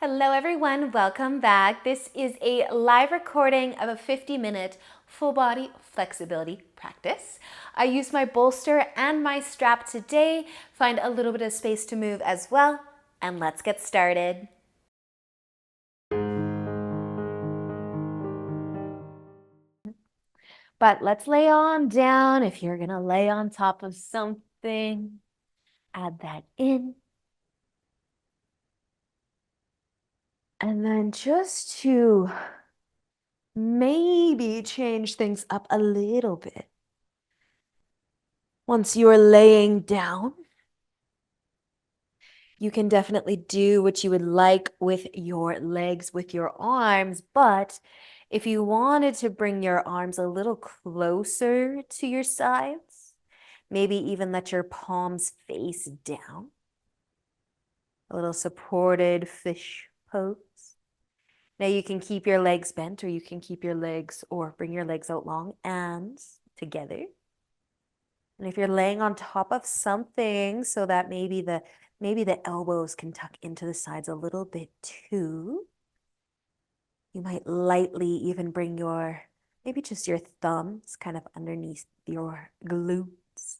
Hello everyone, welcome back. This is a live recording of a 50-minute full body flexibility practice. I use my bolster and my strap today. Find a little bit of space to move as well, and let's get started. But let's lay on down. If you're gonna lay on top of something, add that in. And then just to maybe change things up a little bit. Once you're laying down, you can definitely do what you would like with your legs, with your arms, but if you wanted to bring your arms a little closer to your sides, maybe even let your palms face down, a little supported fish pose. Now you can keep your legs bent, or you can keep your legs or bring your legs out long and together. And if you're laying on top of something so that maybe the elbows can tuck into the sides a little bit too, you might lightly even bring maybe just your thumbs kind of underneath your glutes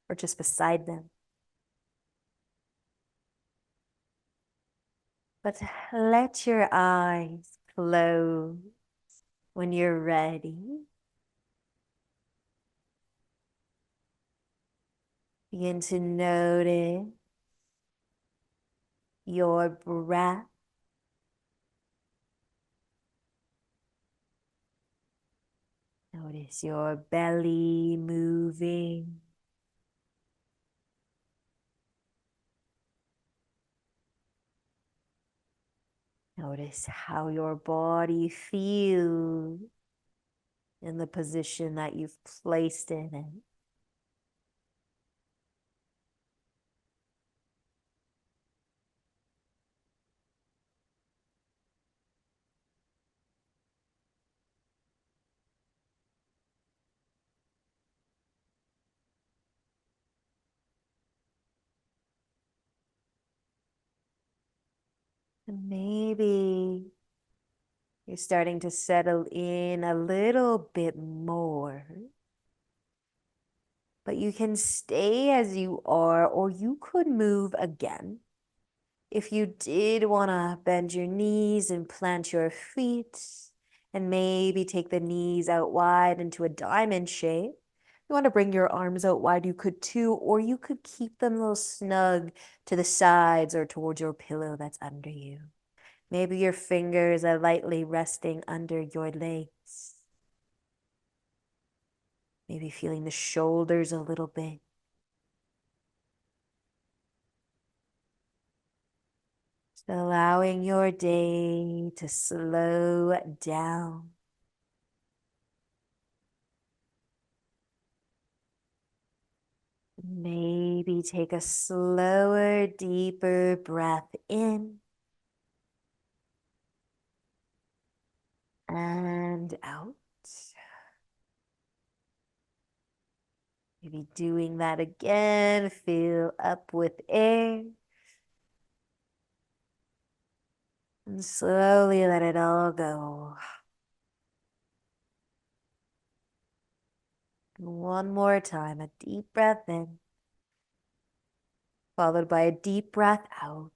or just beside them. But let your eyes close when you're ready. Begin to notice your breath. Notice your belly moving. Notice how your body feels in the position that you've placed in it. And maybe you're starting to settle in a little bit more. But you can stay as you are, or you could move again. If you did want to bend your knees and plant your feet, and maybe take the knees out wide into a diamond shape. You want to bring your arms out wide, you could too, or you could keep them a little snug to the sides or towards your pillow that's under you. Maybe your fingers are lightly resting under your legs. Maybe feeling the shoulders a little bit. Just allowing your day to slow down. Maybe take a slower, deeper breath in and out. Maybe doing that again. Fill up with air. And slowly let it all go. And one more time, a deep breath in, followed by a deep breath out.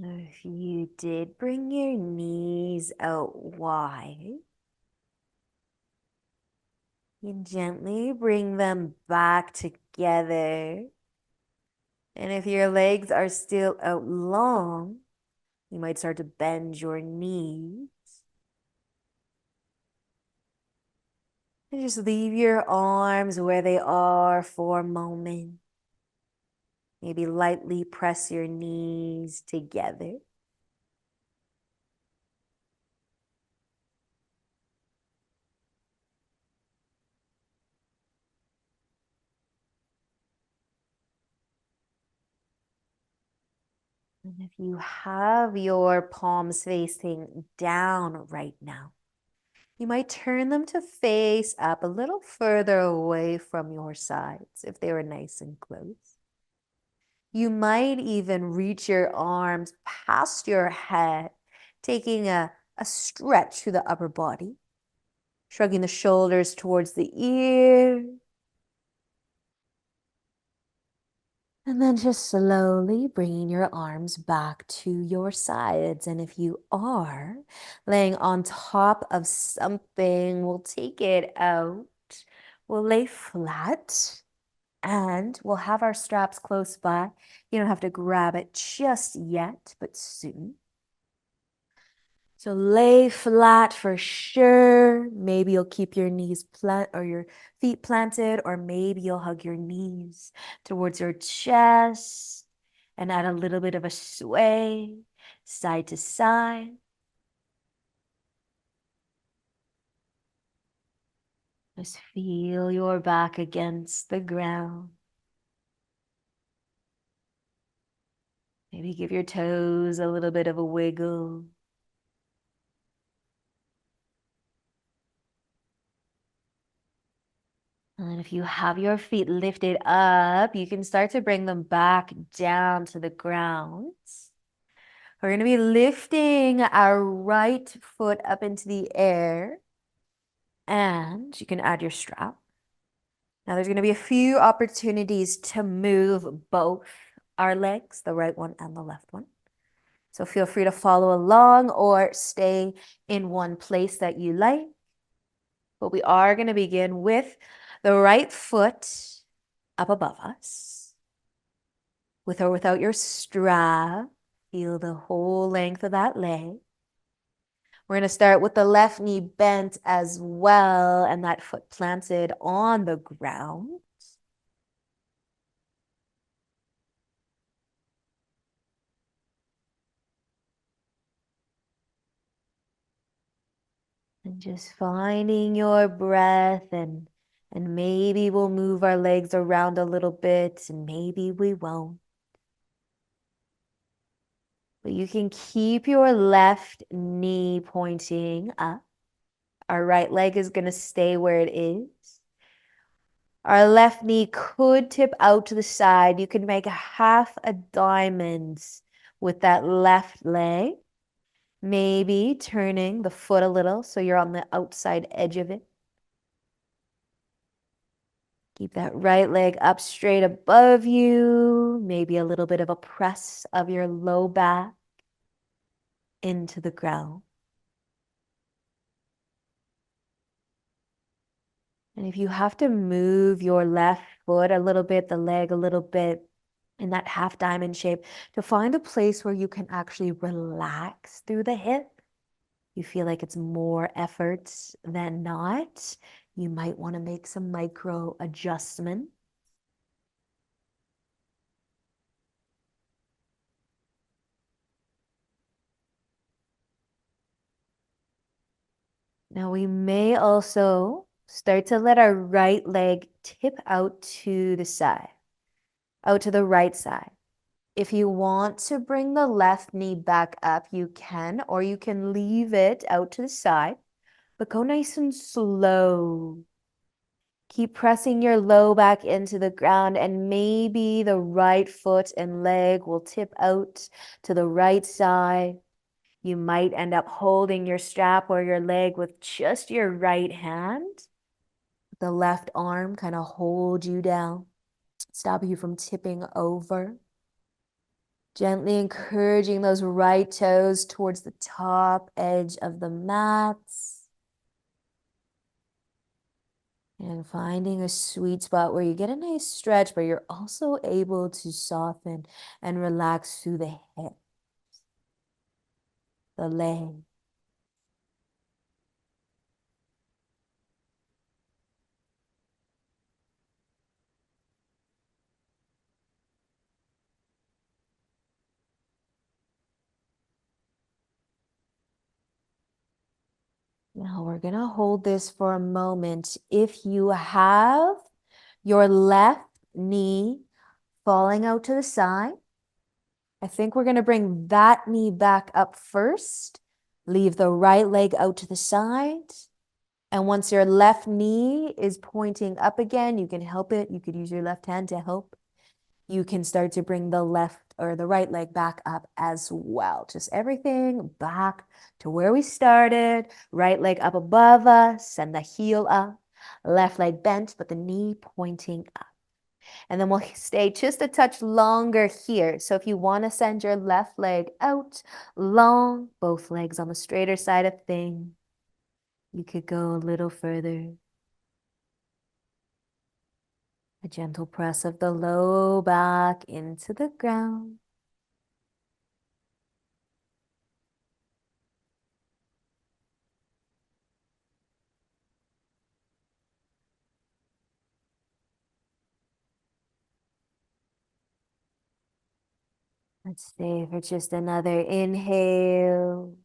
If you did bring your knees out wide, you gently bring them back together. And if your legs are still out long, you might start to bend your knees. And just leave your arms where they are for a moment. Maybe lightly press your knees together. And if you have your palms facing down right now, you might turn them to face up a little further away from your sides if they were nice and close. You might even reach your arms past your head, taking a stretch through the upper body, shrugging the shoulders towards the ears. And then just slowly bringing your arms back to your sides. And if you are laying on top of something, we'll take it out. We'll lay flat and we'll have our straps close by. You don't have to grab it just yet, but soon. So lay flat for sure. Maybe you'll keep your knees plant or your feet planted, or maybe you'll hug your knees towards your chest and add a little bit of a sway side to side. Just feel your back against the ground. Maybe give your toes a little bit of a wiggle. And if you have your feet lifted up, you can start to bring them back down to the ground. We're going to be lifting our right foot up into the air. And you can add your strap. Now there's going to be a few opportunities to move both our legs, the right one and the left one. So feel free to follow along or stay in one place that you like. But we are going to begin with the right foot up above us. With or without your strap, feel the whole length of that leg. We're going to start with the left knee bent as well and that foot planted on the ground. And just finding your breath, and maybe we'll move our legs around a little bit and maybe we won't. But you can keep your left knee pointing up. Our right leg is going to stay where it is. Our left knee could tip out to the side. You can make a half a diamond with that left leg. Maybe turning the foot a little so you're on the outside edge of it. Keep that right leg up straight above you. Maybe a little bit of a press of your low back into the ground. And if you have to move your left foot a little bit, the leg a little bit in that half diamond shape, to find a place where you can actually relax through the hip. You feel like it's more effort than not. You might want to make some micro adjustments. Now we may also start to let our right leg tip out to the side, out to the right side. If you want to bring the left knee back up, you can, or you can leave it out to the side, but go nice and slow. Keep pressing your low back into the ground, and maybe the right foot and leg will tip out to the right side. You might end up holding your strap or your leg with just your right hand. The left arm kind of hold you down, stop you from tipping over. Gently encouraging those right toes towards the top edge of the mats. And finding a sweet spot where you get a nice stretch, but you're also able to soften and relax through the hip, the leg. Now we're going to hold this for a moment. If you have your left knee falling out to the side, I think we're going to bring that knee back up first. Leave the right leg out to the side. And once your left knee is pointing up again, you can help it. You could use your left hand to help. You can start to bring the left or the right leg back up as well. Just everything back to where we started. Right leg up above us, send the heel up. Left leg bent, but the knee pointing up. And then we'll stay just a touch longer here. So if you want to send your left leg out long, both legs on the straighter side of things, you could go a little further. A gentle press of the low back into the ground. Let's stay for just another inhale.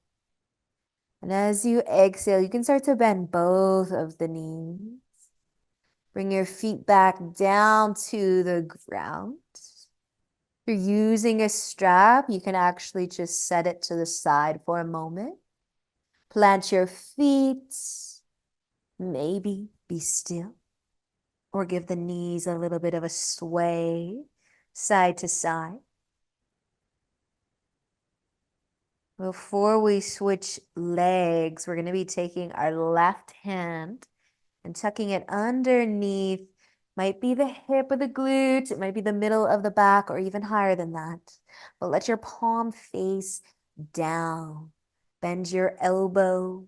And as you exhale, you can start to bend both of the knees. Bring your feet back down to the ground. If you're using a strap, you can actually just set it to the side for a moment. Plant your feet. Maybe be still. Or give the knees a little bit of a sway, side to side. Before we switch legs, we're going to be taking our left hand and tucking it underneath. Might be the hip or the glute, it might be the middle of the back or even higher than that. But let your palm face down. Bend your elbow,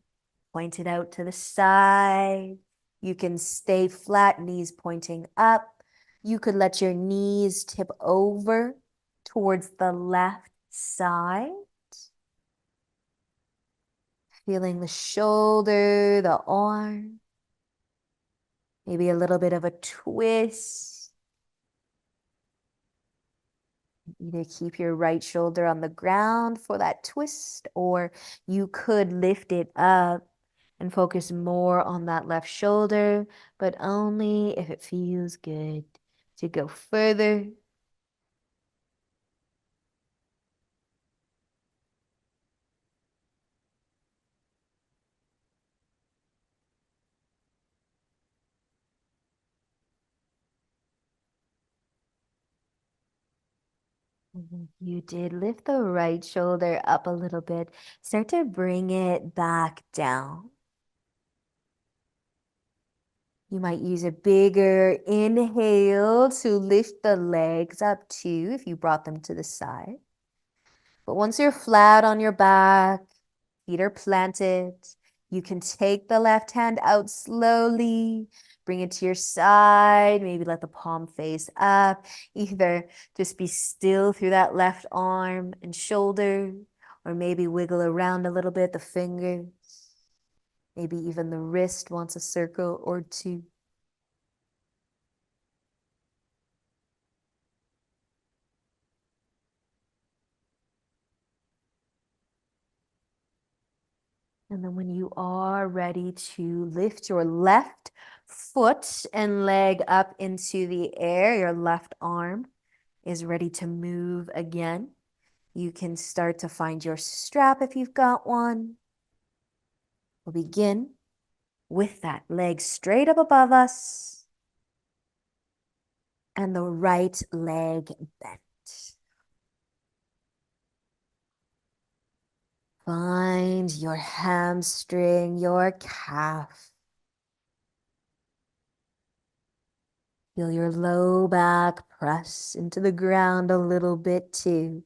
point it out to the side. You can stay flat, knees pointing up. You could let your knees tip over towards the left side. Feeling the shoulder, the arm, maybe a little bit of a twist. Either keep your right shoulder on the ground for that twist, or you could lift it up and focus more on that left shoulder, but only if it feels good to go further. You did lift the right shoulder up a little bit. Start to bring it back down. You might use a bigger inhale to lift the legs up too if you brought them to the side. But once you're flat on your back, feet are planted, you can take the left hand out slowly, bring it to your side, maybe let the palm face up. Either just be still through that left arm and shoulder, or maybe wiggle around a little bit, the fingers. Maybe even the wrist wants a circle or two. And then when you are ready to lift your left foot and leg up into the air, your left arm is ready to move again. You can start to find your strap if you've got one. We'll begin with that leg straight up above us and the right leg bent. Find your hamstring, your calf. Feel your low back press into the ground a little bit too.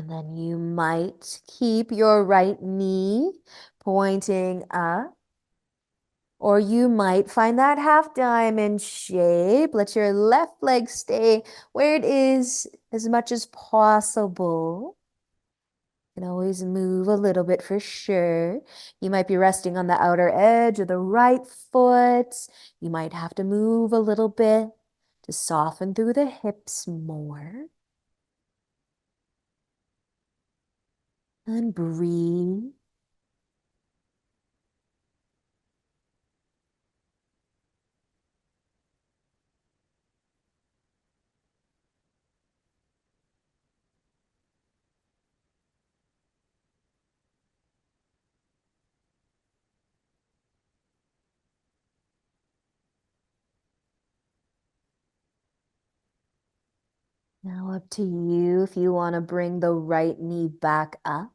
And then you might keep your right knee pointing up, or you might find that half diamond shape. Let your left leg stay where it is as much as possible. You can always move a little bit for sure. You might be resting on the outer edge of the right foot. You might have to move a little bit to soften through the hips more. And breathe. Now up to you if you want to bring the right knee back up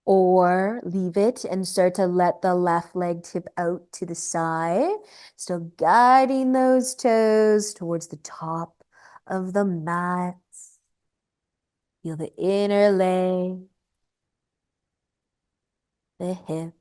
or leave it and start to let the left leg tip out to the side. Still guiding those toes towards the top of the mat. Feel the inner leg, the hip.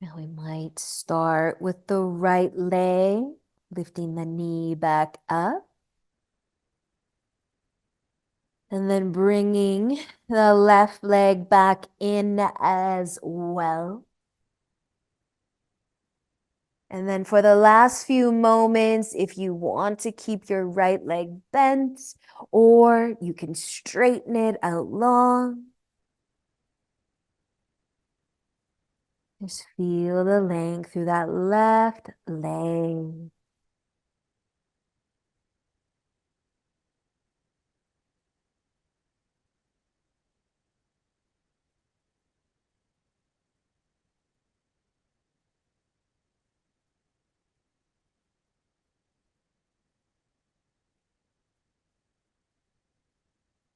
Now we might start with the right leg, lifting the knee back up. And then bringing the left leg back in as well. And then for the last few moments, if you want to keep your right leg bent, or you can straighten it out long. Just feel the length through that left leg.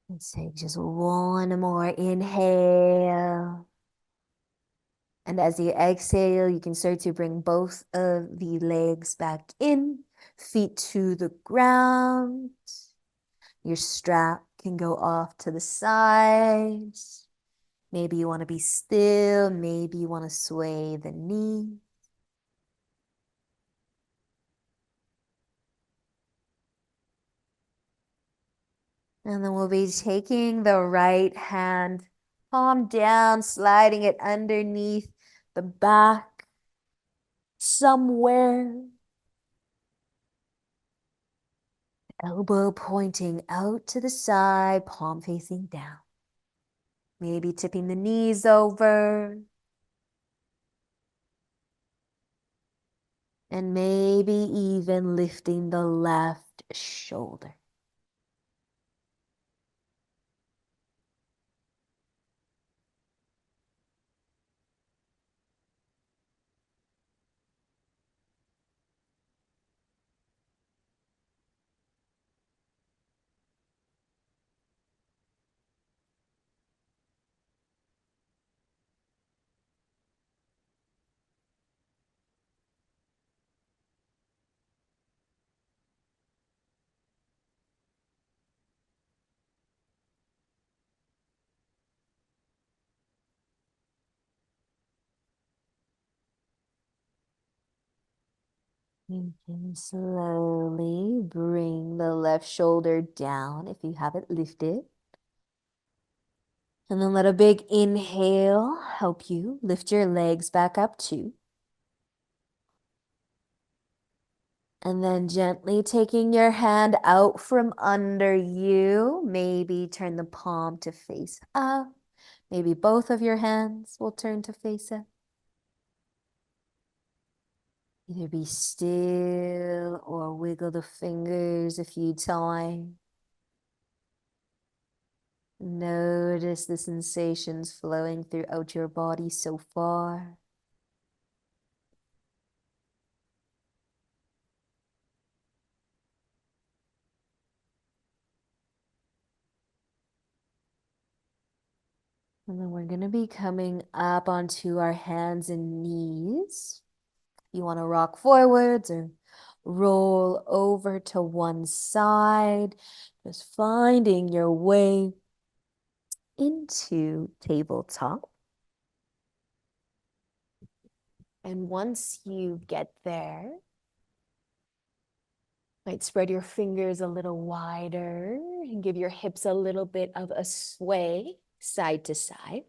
And take just one more inhale. And as you exhale, you can start to bring both of the legs back in, feet to the ground. Your strap can go off to the sides. Maybe you want to be still. Maybe you want to sway the knee. And then we'll be taking the right hand, palm down, sliding it underneath the back somewhere. Elbow pointing out to the side, palm facing down. Maybe tipping the knees over. And maybe even lifting the left shoulder. You can slowly bring the left shoulder down if you have it lifted. And then let a big inhale help you lift your legs back up too. And then gently taking your hand out from under you, maybe turn the palm to face up. Maybe both of your hands will turn to face up. Either be still or wiggle the fingers a few times. Notice the sensations flowing throughout your body so far. And then we're going to be coming up onto our hands and knees. You want to rock forwards or roll over to one side, just finding your way into tabletop. And once you get there, might spread your fingers a little wider and give your hips a little bit of a sway side to side.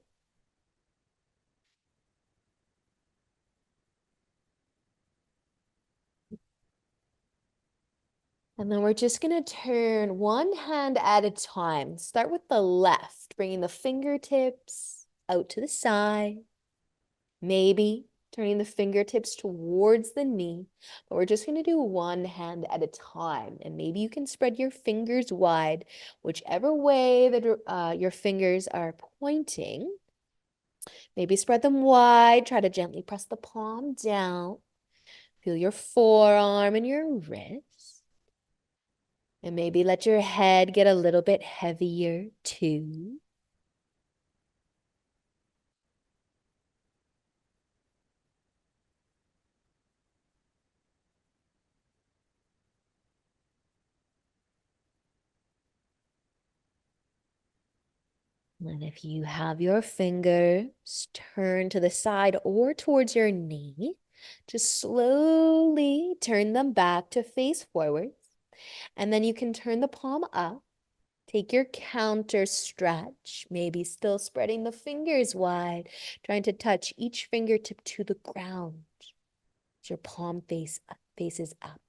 And then we're just going to turn one hand at a time. Start with the left, bringing the fingertips out to the side. Maybe turning the fingertips towards the knee, but we're just going to do one hand at a time. And maybe you can spread your fingers wide, whichever way that your fingers are pointing. Maybe spread them wide. Try to gently press the palm down. Feel your forearm and your wrist. And maybe let your head get a little bit heavier too. And if you have your fingers turn to the side or towards your knee, just slowly turn them back to face forwards. And then you can turn the palm up. Take your counter stretch, maybe still spreading the fingers wide, trying to touch each fingertip to the ground as your palm faces up.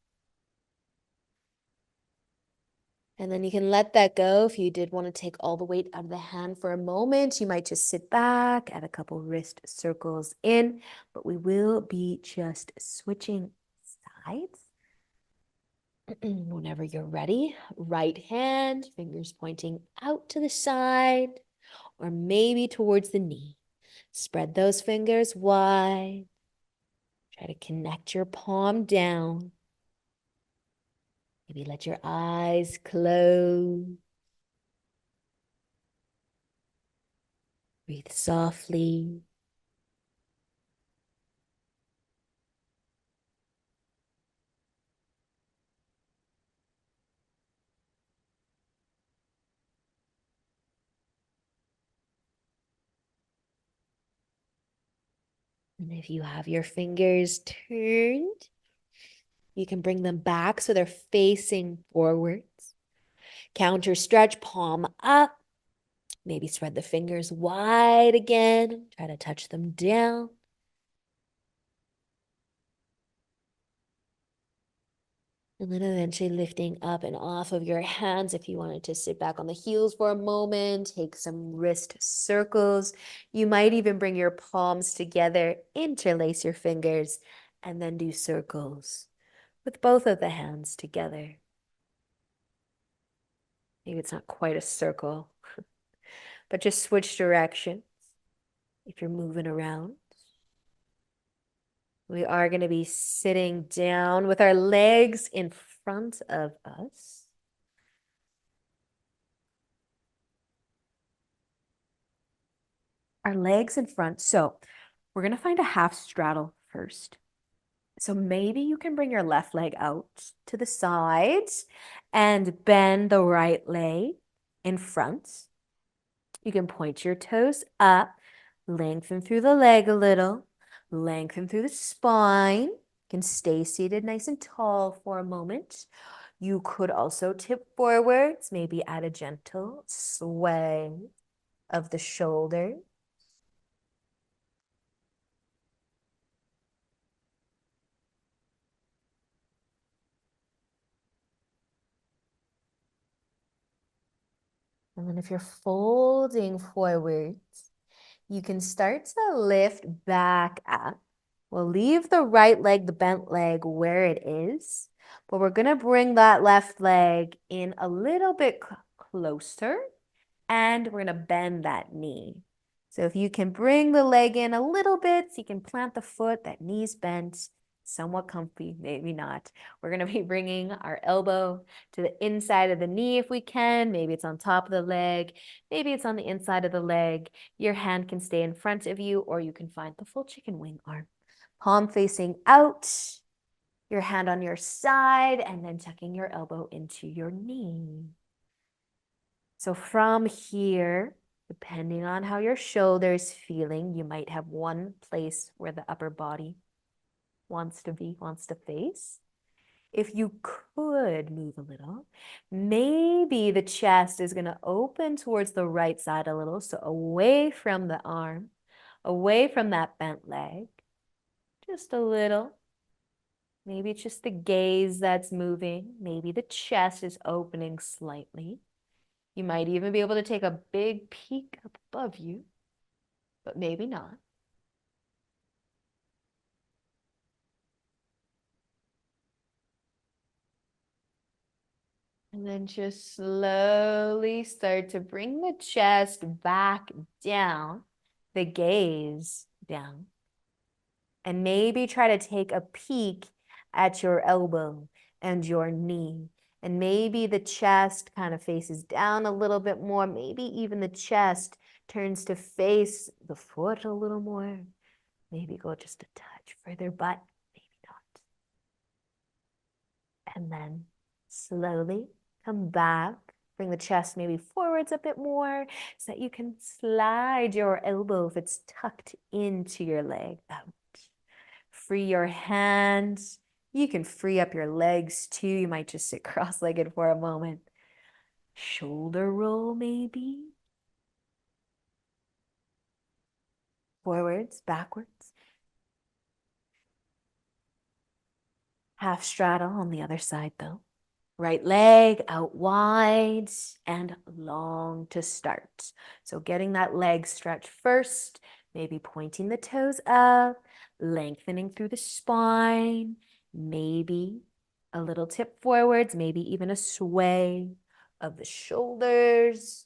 And then you can let that go. If you did want to take all the weight out of the hand for a moment, you might just sit back, add a couple wrist circles in, but we will be just switching sides. Whenever you're ready, right hand, fingers pointing out to the side or maybe towards the knee. Spread those fingers wide. Try to connect your palm down. Maybe let your eyes close. Breathe softly. And if you have your fingers turned, you can bring them back so they're facing forwards. Counter stretch, palm up. Maybe spread the fingers wide again. Try to touch them down. And then eventually lifting up and off of your hands. If you wanted to sit back on the heels for a moment, take some wrist circles. You might even bring your palms together, interlace your fingers, and then do circles with both of the hands together. Maybe it's not quite a circle, but just switch directions if you're moving around. We are going to be sitting down with our legs in front of us. Our legs in front. So we're going to find a half straddle first. So maybe you can bring your left leg out to the sides and bend the right leg in front. You can point your toes up, lengthen through the leg a little, lengthen through the spine. You can stay seated nice and tall for a moment. You could also tip forwards, maybe add a gentle sway of the shoulder. And then if you're folding forwards, you can start to lift back up. We'll leave the right leg, the bent leg, where it is, but we're going to bring that left leg in a little bit closer, and we're going to bend that knee. So if you can bring the leg in a little bit, so you can plant the foot, that knee's bent, somewhat comfy, maybe not. We're going to be bringing our elbow to the inside of the knee if we can. Maybe it's on top of the leg. Maybe it's on the inside of the leg. Your hand can stay in front of you, or you can find the full chicken wing arm. Palm facing out, your hand on your side, and then tucking your elbow into your knee. So from here, depending on how your shoulder is feeling, you might have one place where the upper body wants to be, wants to face. If you could move a little, maybe the chest is going to open towards the right side a little, so away from the arm, away from that bent leg, just a little. Maybe it's just the gaze that's moving. Maybe the chest is opening slightly. You might even be able to take a big peek up above you, but maybe not. And then just slowly start to bring the chest back down, the gaze down. And maybe try to take a peek at your elbow and your knee. And maybe the chest kind of faces down a little bit more. Maybe even the chest turns to face the foot a little more. Maybe go just a touch further, but maybe not. And then slowly come back. Bring the chest maybe forwards a bit more so that you can slide your elbow if it's tucked into your leg out. Free your hands. You can free up your legs too. You might just sit cross-legged for a moment. Shoulder roll maybe. Forwards, backwards. Half straddle on the other side though. Right leg out wide and long to start. So getting that leg stretch first, maybe pointing the toes up, lengthening through the spine, maybe a little tip forwards, maybe even a sway of the shoulders.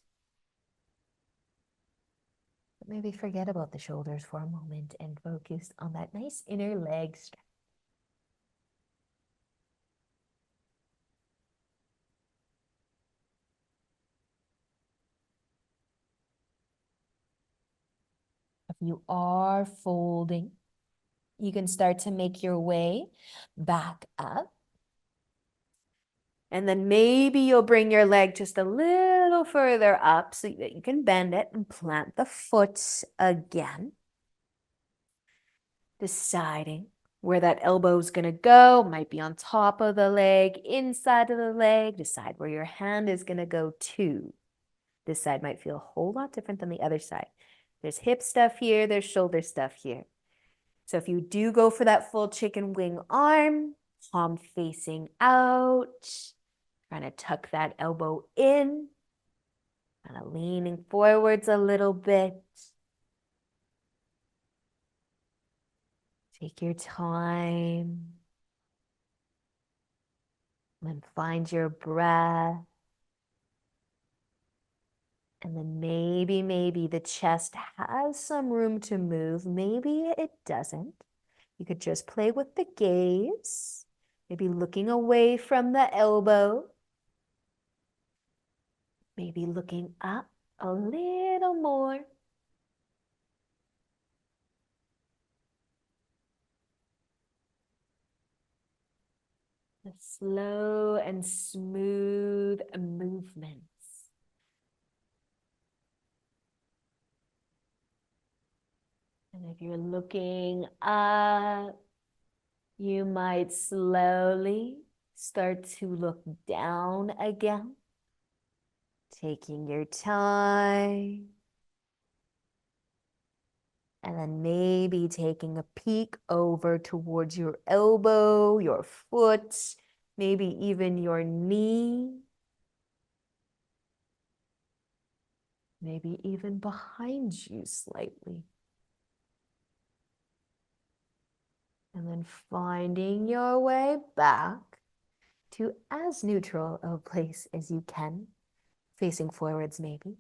But maybe forget about the shoulders for a moment and focus on that nice inner leg stretch. If you are folding, you can start to make your way back up. And then maybe you'll bring your leg just a little further up so that you can bend it and plant the foot again. Deciding where that elbow is going to go. Might be on top of the leg, inside of the leg. Decide where your hand is going to go to. This side might feel a whole lot different than the other side. There's hip stuff here, there's shoulder stuff here. So if you do go for that full chicken wing arm, palm facing out, trying to tuck that elbow in, kind of leaning forwards a little bit. Take your time. And find your breath. And then maybe the chest has some room to move. Maybe it doesn't. You could just play with the gaze. Maybe looking away from the elbow. Maybe looking up a little more. The slow and smooth movements. And if you're looking up, you might slowly start to look down again, taking your time. And then maybe taking a peek over towards your elbow, your foot, maybe even your knee. Maybe even behind you slightly. And finding your way back to as neutral a place as you can, facing forwards maybe,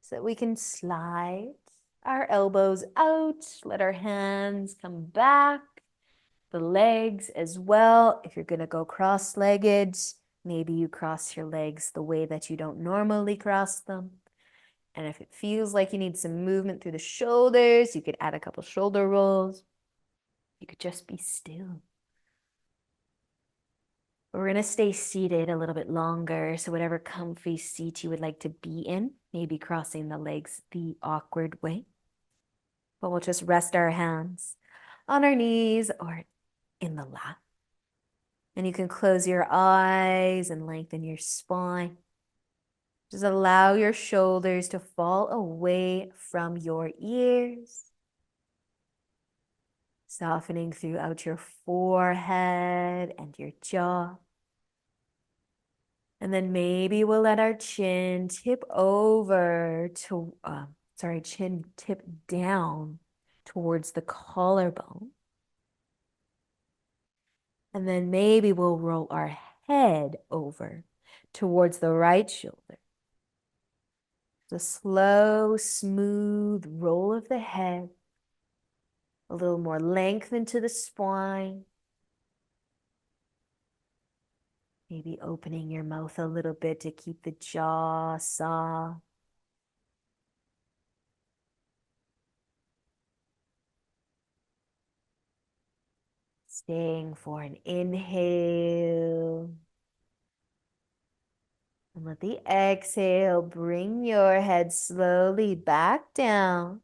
so that we can slide our elbows out, let our hands come back, the legs as well. If you're going to go cross-legged, maybe you cross your legs the way that you don't normally cross them. And if it feels like you need some movement through the shoulders, you could add a couple shoulder rolls. You could just be still. We're going to stay seated a little bit longer. So whatever comfy seat you would like to be in, maybe crossing the legs the awkward way. But we'll just rest our hands on our knees or in the lap. And you can close your eyes and lengthen your spine. Just allow your shoulders to fall away from your ears. Softening throughout your forehead and your jaw. And then maybe we'll let our chin tip over to, chin tip down towards the collarbone. And then maybe we'll roll our head over towards the right shoulder. The slow, smooth roll of the head. A little more length into the spine. Maybe opening your mouth a little bit to keep the jaw soft. Staying for an inhale. And with the exhale, bring your head slowly back down.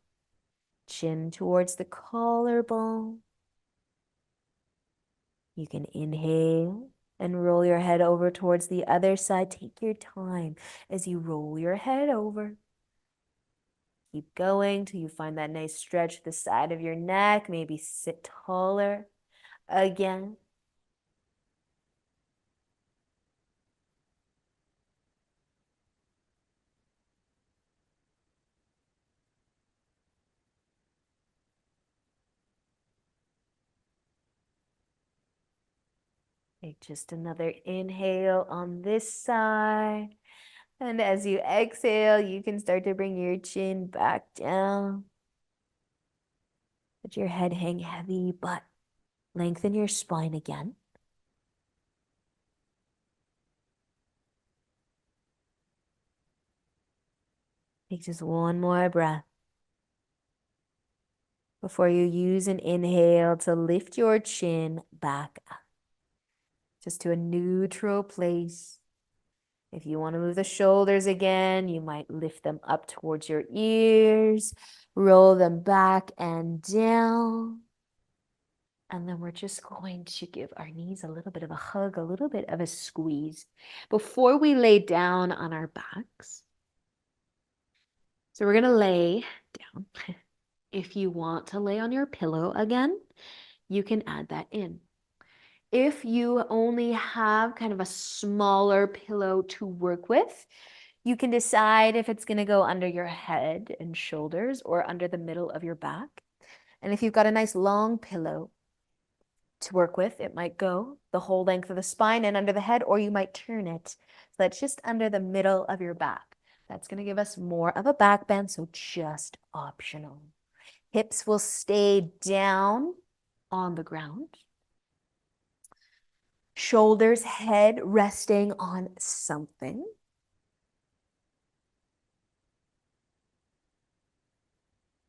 Chin towards the collarbone. You can inhale and roll your head over towards the other side. Take your time as you roll your head over. Keep going till you find that nice stretch at the side of your neck. Maybe sit taller again. Take just another inhale on this side. And as you exhale, you can start to bring your chin back down. Let your head hang heavy, but lengthen your spine again. Take just one more breath before you use an inhale to lift your chin back up. Just to a neutral place. If you want to move the shoulders again, you might lift them up towards your ears, roll them back and down. And then we're just going to give our knees a little bit of a hug, a little bit of a squeeze before we lay down on our backs. So we're going to lay down. If you want to lay on your pillow again, you can add that in. If you only have kind of a smaller pillow to work with, you can decide if it's going to go under your head and shoulders or under the middle of your back. And if you've got a nice long pillow to work with, it might go the whole length of the spine and under the head, or you might turn it so that's just under the middle of your back. That's going to give us more of a back bend, so just optional. Hips will stay down on the ground. Shoulders, head resting on something.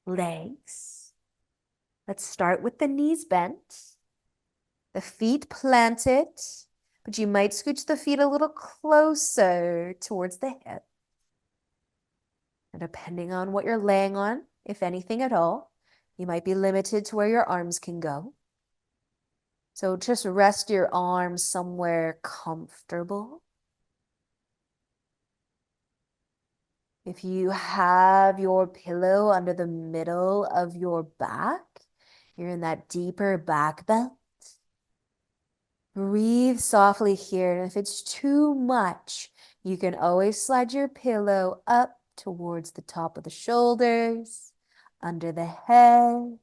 Legs. Let's start with the knees bent. The feet planted, but you might scooch the feet a little closer towards the hip. And depending on what you're laying on, if anything at all, you might be limited to where your arms can go. So just rest your arms somewhere comfortable. If you have your pillow under the middle of your back, you're in that deeper back bend. Breathe softly here. And if it's too much, you can always slide your pillow up towards the top of the shoulders, under the head,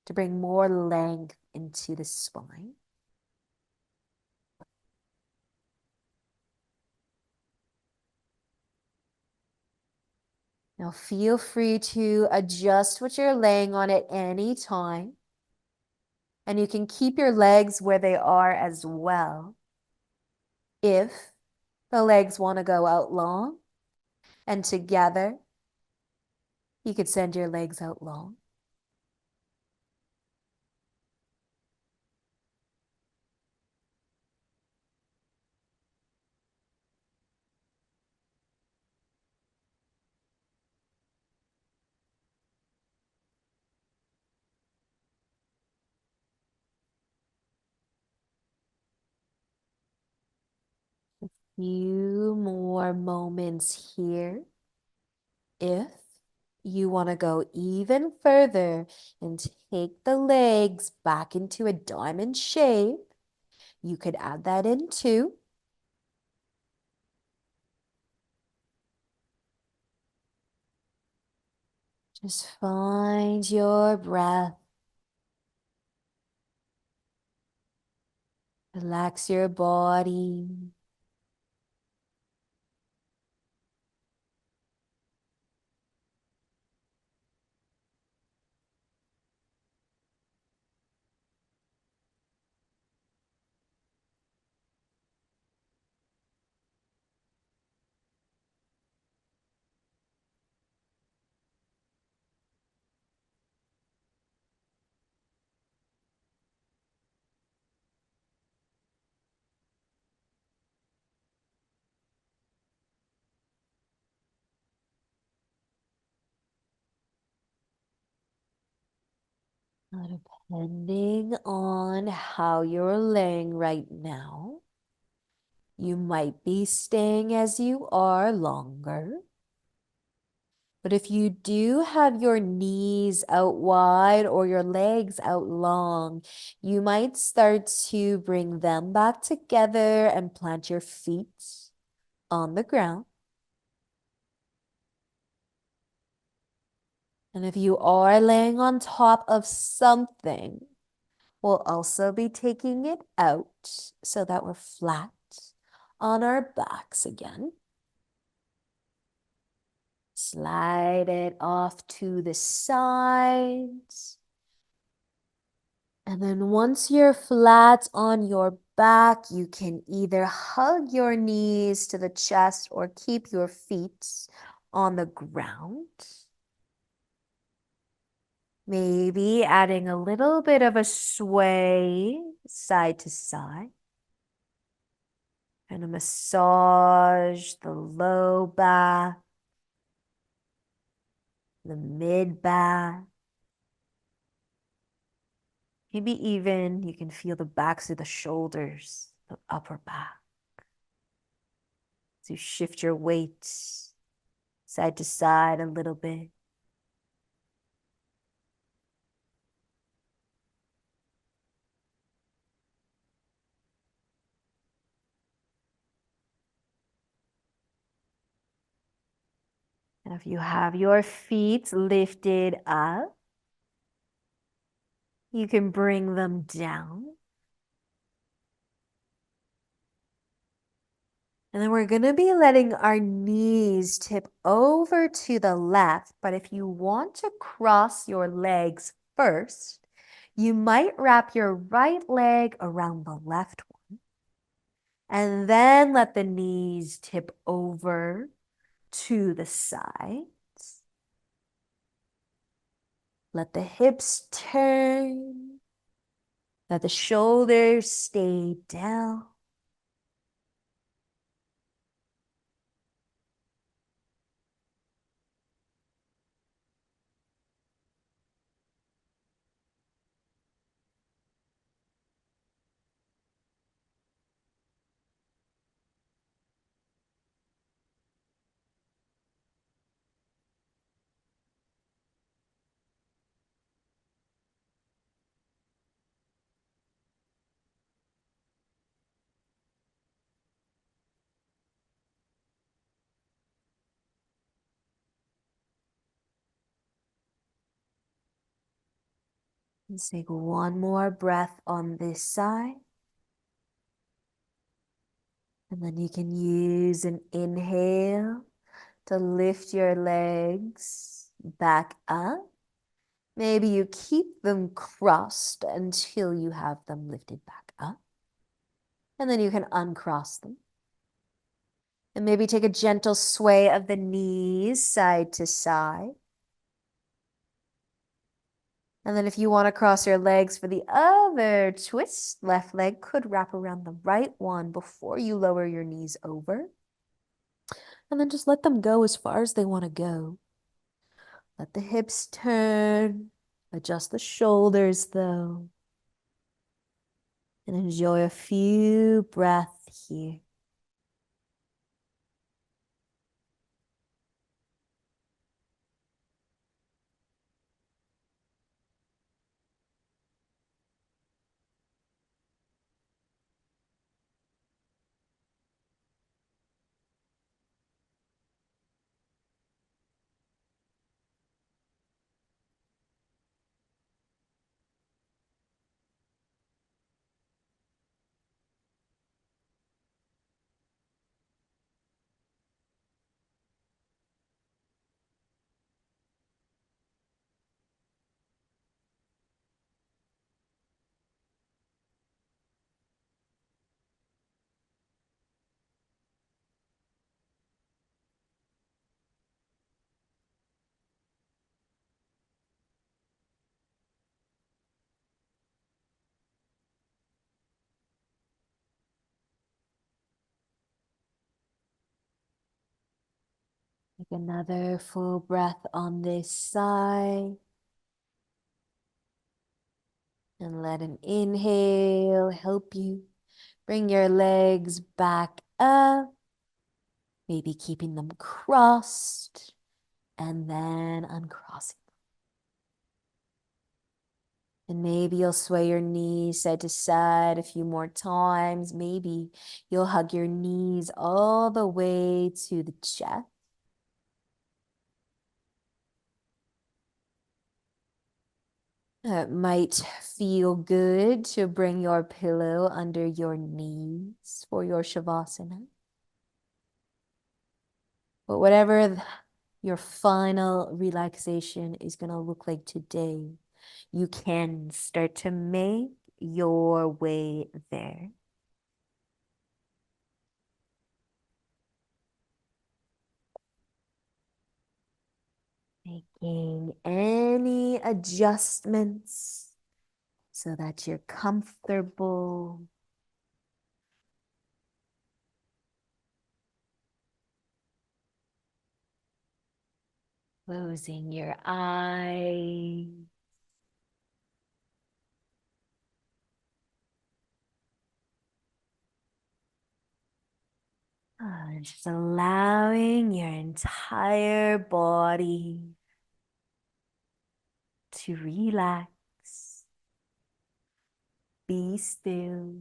to bring more length into the spine. Now feel free to adjust what you're laying on at any time. And you can keep your legs where they are as well. If the legs want to go out long and together, you could send your legs out long. Few more moments here. If you want to go even further and take the legs back into a diamond shape, you could add that in too. Just find your breath. Relax your body. Now, depending on how you're laying right now, you might be staying as you are longer. But if you do have your knees out wide or your legs out long, you might start to bring them back together and plant your feet on the ground. And if you are laying on top of something, we'll also be taking it out so that we're flat on our backs again. Slide it off to the sides. And then once you're flat on your back, you can either hug your knees to the chest or keep your feet on the ground. Maybe adding a little bit of a sway side to side. And a massage the low back, the mid back. Maybe even you can feel the backs of the shoulders, the upper back. So you shift your weight side to side a little bit. And if you have your feet lifted up, you can bring them down. And then we're going to be letting our knees tip over to the left. But if you want to cross your legs first, you might wrap your right leg around the left one. And then let the knees tip over to the sides. Let the hips turn. Let the shoulders stay down. Let's take one more breath on this side. And then you can use an inhale to lift your legs back up. Maybe you keep them crossed until you have them lifted back up. And then you can uncross them. And maybe take a gentle sway of the knees side to side. And then if you want to cross your legs for the other twist, left leg could wrap around the right one before you lower your knees over. And then just let them go as far as they want to go. Let the hips turn. Adjust the shoulders though. And enjoy a few breaths here. Take another full breath on this side. And let an inhale help you bring your legs back up. Maybe keeping them crossed and then uncrossing. And maybe you'll sway your knees side to side a few more times. Maybe you'll hug your knees all the way to the chest. It might feel good to bring your pillow under your knees for your Shavasana. But whatever your final relaxation is going to look like today, you can start to make your way there. Making any adjustments so that you're comfortable. Closing your eyes. Just allowing your entire body to relax, be still.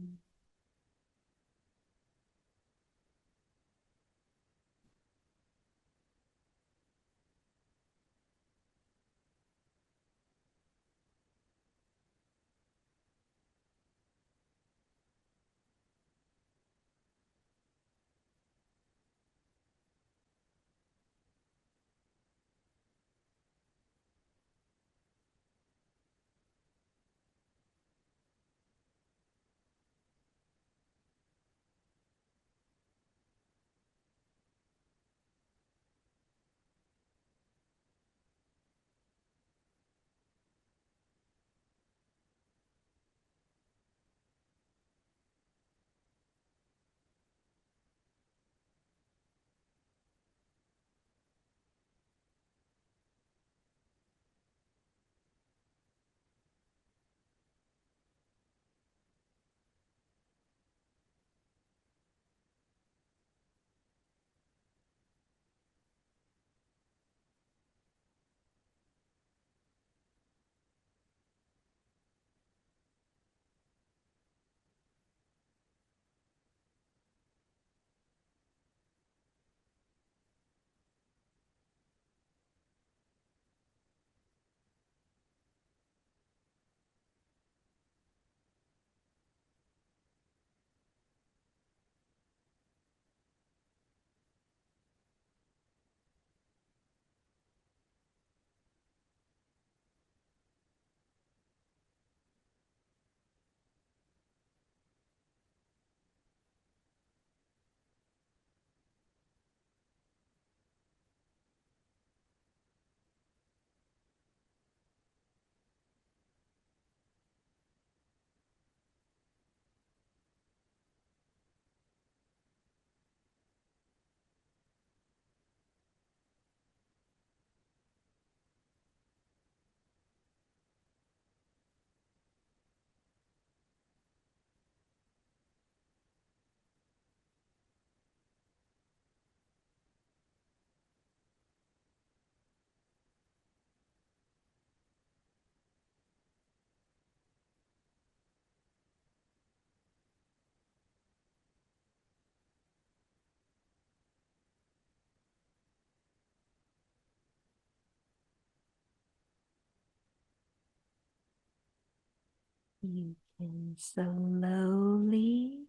You can slowly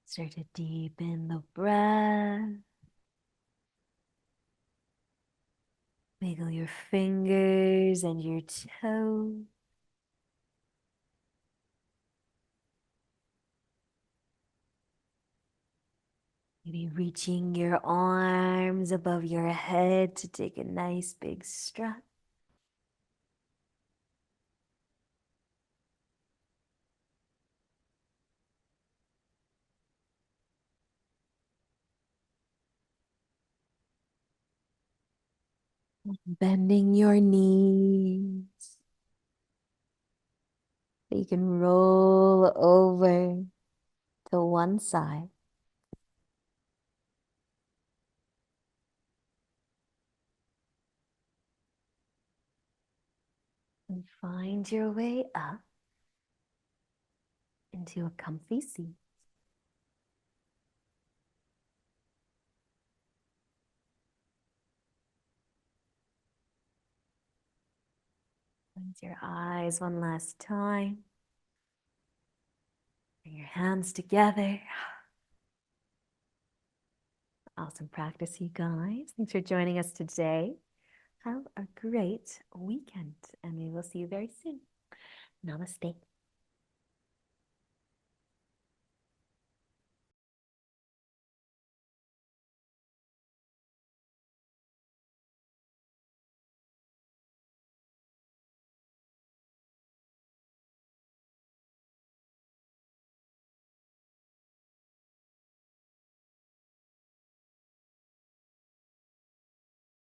start to deepen the breath. Wiggle your fingers and your toes. Maybe reaching your arms above your head to take a nice big stretch. Bending your knees. You can roll over to one side. And find your way up into a comfy seat. Close your eyes one last time. Bring your hands together. Awesome practice, you guys. Thanks for joining us today. Have a great weekend, and we will see you very soon. Namaste.